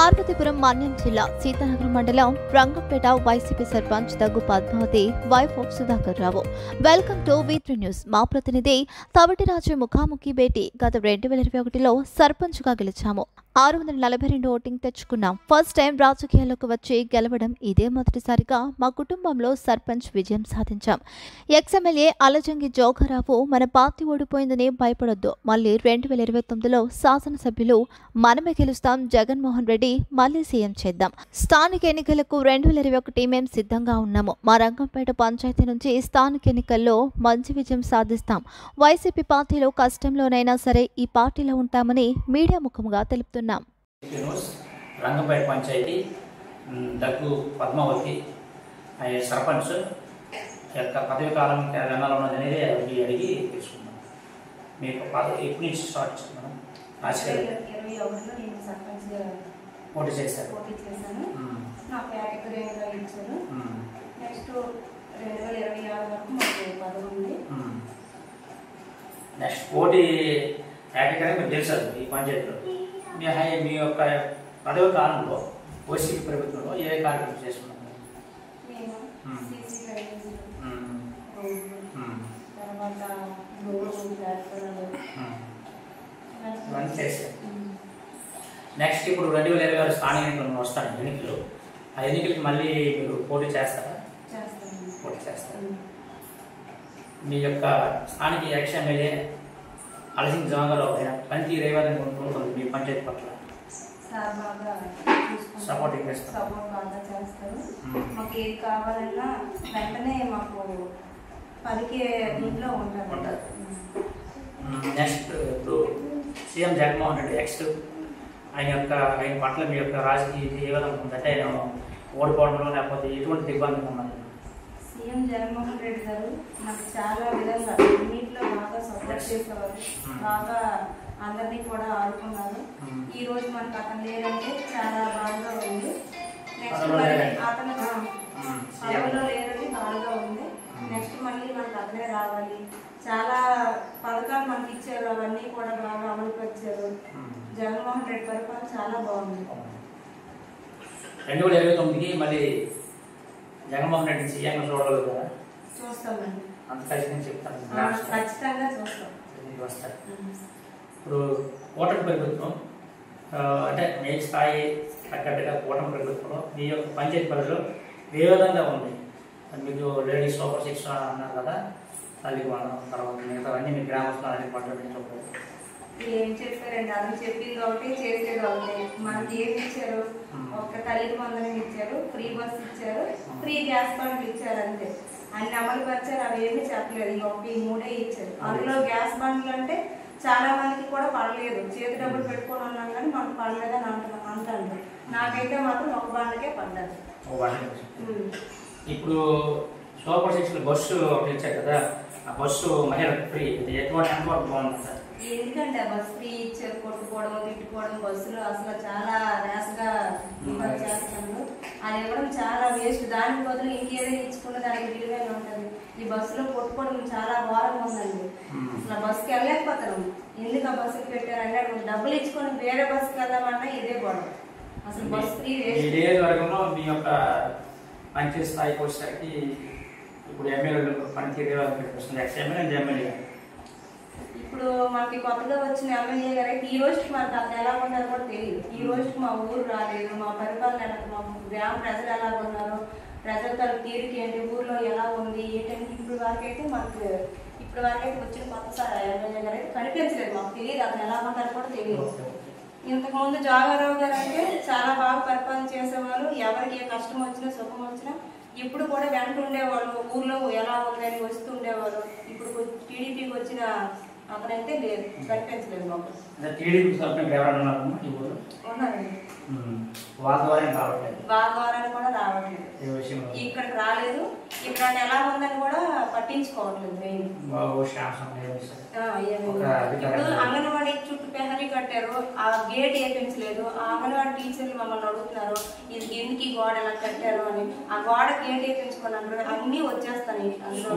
పార్వతీపురం మన్యం జిల్లా సీతానగరం మండలం Rangampeta YCP sarpanch Daggu Padmavathi wife of Sudhakar Rao. Welcome to V3 news. మా ప్రతినిధి తవటిరాజు ముఖాముఖి భేటీ. గత 2021లో సర్పంచ్ గా గెలిచాము. 642 ఓటింగ్ తెచ్చుకున్నాం. ఫస్ట్ టైం రాజకీయాల్లోకి వచ్చి గెలవడం ఇదే మొదటిసారిగా మా కుటుంబంలో సర్పంచ్ విజయం సాధించాం. ఎక్స్ఎమ్మెల్యే అలజంగి జోగారావు మన పార్టీ ఓడిపోయిందని భయపడొద్దు. మళ్ళీ 2029లో శాసనసభ్యులు మనమే గెలుస్తాం. జగన్మోహన్ రెడ్డి మళ్లీ సీఎం చేద్దాం. స్థానిక ఎన్నికలకు 2021 మేం సిద్ధంగా ఉన్నాము. మా రంగంపేట పంచాయతీ నుంచి స్థానిక ఎన్నికల్లో మంచి విజయం సాధిస్తాం. వైసీపీ పార్టీలో కష్టంలోనైనా సరే ఈ పార్టీలో ఉంటామని మీడియా ముఖంగా తెలుపుతున్నాం. రంగంపేట పంచాయతీ దగ్గు పద్మావతి సర్పంచ్ యొక్క పదవి కాలం తెలంగాణలో ఉన్నది అనేది అడిగి తెలుసుకున్నాం. మీకు ఎప్పటి నుంచి స్టార్ట్ చేస్తున్నాం? 2021లో నేను సర్పంచ్గా పోటీ చేశాను. నాకు కేటగిరీగా ఇచ్చారు. నెక్స్ట్ 2026 వరకు మాకు పదవి ఉంది. నెక్స్ట్ పోటీ కేటగిరీ మీరు తెలుసారు. ఈ పంచాయతీలో మీ యొక్క పదవి కాలంలో వైసీపీ ప్రభుత్వంలో ఏ కార్యక్రమం చేసుకున్నాం? మేము సీసీ లైన్స్, తర్వాత ఇవన్నీ చేశారు. నెక్స్ట్ ఇప్పుడు 2026 స్థానిక ఎన్నికలు వస్తాయి. ఎన్నికలు ఆ ఎన్నికలకి మళ్ళీ మీరు పోటీ చేస్తారా? పోటీ చేస్తారు. మీ యొక్క స్థానిక ఎక్స్ఎమ్మెల్యే అలజంగి జోగారావు పనితీరు ఏ విధంగా ఉంటుంది మీ పంచాయతీ పట్ల? సపోర్ట్ బాగా చేస్తారు. మాకు ఏది కావాలన్నా వెంటనే మాకు పలికే దీంట్లో ఉంటారు. నెక్స్ట్ ఇప్పుడు సీఎం జగన్మోహన్ రెడ్డి ఆయన పట్ల మీ యొక్క రాజకీయ ఏ విధంగా ఉందంటే ఆయన ఓడిపోవడంలో లేకపోతే ఎటువంటి ఇబ్బందులు ఉన్నది? సీఎం జగన్మోహన్ రెడ్డి గారు నాకు చాలా విధంగా అన్నింటిలో బాగా సపోర్ట్ చేసేవారు. బాగా అందరినీ కూడా ఆడుకున్నారు. ఈ రోజు మనకు అతను లేదంటే చాలా బాగా ఉంది. నెక్స్ట్ అతను పదవిలో లేదని బాగా ఉంది. నెక్స్ట్ మళ్ళీ మనకు అతనే రావాలి. చాలా పథకాలు మనకి ఇచ్చారు. అవన్నీ కూడా బాగా అమలుపరిచారు. జగన్మోహన్ రెడ్డి పరిపాలన చాలా బాగుంది. 2029కి మళ్ళీ జగన్మోహన్ రెడ్డి సీఎం చూడగలరు కదా? చూస్తామండి. అంత ఖచ్చితంగా చెప్తాను. ఖచ్చితంగా చూస్తాం. వస్తారు. ఇప్పుడు కూటమి ప్రభుత్వం అంటే మీ స్థాయి తగ్గట్టుగా కూటమి ప్రభుత్వంలో మీ యొక్క పంచాయతీ పరిధిలో ఏ విధంగా ఉంది? మీకు లేడీస్ సూపర్ 6 అన్నారు కదా, తల్లికి వందనం తర్వాత మిగతావన్నీ మీ గ్రామస్తులు పంటలు ఏం చెప్పారండి? అది చెప్పింది ఒకటి, చేసేది ఒకటి. మనకి ఏమి ఇచ్చారు? ఒక తల్లికి వందనం ఇచ్చారు, ఫ్రీ బస్ ఇచ్చారు, ఫ్రీ గ్యాస్ బండ్లు ఇచ్చారు. అంతే. అన్ని అమలు పరిచారు. అవి ఏమీ చెప్పలేదు. ఈ 3 ఇచ్చారు. అందులో గ్యాస్ బండ్లు అంటే చాలా మందికి కూడా పడలేదు. చేతి డబ్బులు పెట్టుకొని ఉన్నాం కానీ మనకు పడలేదని అంటారు. నాకైతే మాత్రం ఒక బండ్లకే పడ్డారు. ఇప్పుడు సూపర్ 6 బస్సు ఒకటి ఇచ్చారు కదా, ఆ బస్సు మహిళలకు ఫ్రీ. ఇది ఎంతవరకు బాగుంటుంది? ఎందుకంటే ఆ బస్సు ఫ్రీ ఇచ్చారు. కొట్టుకోవడం, తిట్టుకోవడం, బస్సులు అసలు చాలా ర్యాష్గా ఇబ్బంది చేస్తాను. అది ఇవ్వడం చాలా వేస్ట్. దానికి బదులు ఇంకేదైనా ఇచ్చుకుంటే దానికి విలువైన ఉంటుంది. ఈ బస్సులో కొట్టుకోవడం చాలా ఘోరంగా ఉందండి. అసలు బస్సుకి వెళ్ళలేకపోతాను. ఎందుకు ఆ బస్సుకి పెట్టారంటే డబ్బులు ఇచ్చుకొని వేరే బస్సుకి వెళ్దామన్నా ఇదే గొడవ. అసలు బస్సు ఫ్రీ వర్గంలో మీ యొక్క పంచాయతీ స్థాయికి వచ్చేసరికి ఇప్పుడు ఎమ్మెల్యేలు పనితీరు ఎమ్మెల్యే ఇప్పుడు మనకి కొత్తగా వచ్చిన ఎమ్మెల్యే గారు అయితే ఈ రోజుకి మనకు అతను ఎలా ఉన్నారో కూడా తెలియదు. ఈ రోజుకి మా ఊరు రాలేదు. మా పరిపాలన, మా గ్రామ ప్రజలు ఎలా ఉన్నారు, ప్రజల తల తీరిక ఏంటి, ఊర్లో ఎలా ఉంది ఏంటంటే ఇప్పుడు వరకైతే వచ్చిన కొత్త ఎమ్మెల్యే గారు అయితే కనిపించలేదు. మాకు తెలియదు అతను ఎలా ఉన్నారో కూడా తెలియదు. ఇంతకుముందు జోగారావు గారు అంటే చాలా బాగా పరిపాలన చేసేవాళ్ళు. ఎవరికి ఏ కష్టం వచ్చినా సుఖం వచ్చినా ఇప్పుడు కూడా వెంట ఉండేవాళ్ళు. ఊర్లో ఎలా ఉందని వస్తుండేవాళ్ళు. ఇప్పుడు టీడీపీకి వచ్చిన అతనైతే లేదు, కనిపించలేదు మాకు. ఉన్నారండి. వాళ్ళ ద్వారా కూడా రావట్లేదు. ఇక్కడికి రాలేదు. ఇక్కడ ఎలా ఉందని కూడా పట్టించుకోవట్లేదు. మెయిన్ ఇప్పుడు అంగన్వాడీ చుట్టూ పెహరీ కట్టారు. ఆ గేట్ వేయించలేదు. ఆ అంగన్వాడీ టీచర్లు మమ్మల్ని అడుగుతున్నారు ఇది ఎందుకు ఈ గోడ ఎలా కట్టారు అని. ఆ గోడ గేట్ వేయించుకున్నారు. అన్నీ వచ్చేస్తాయి అందులో.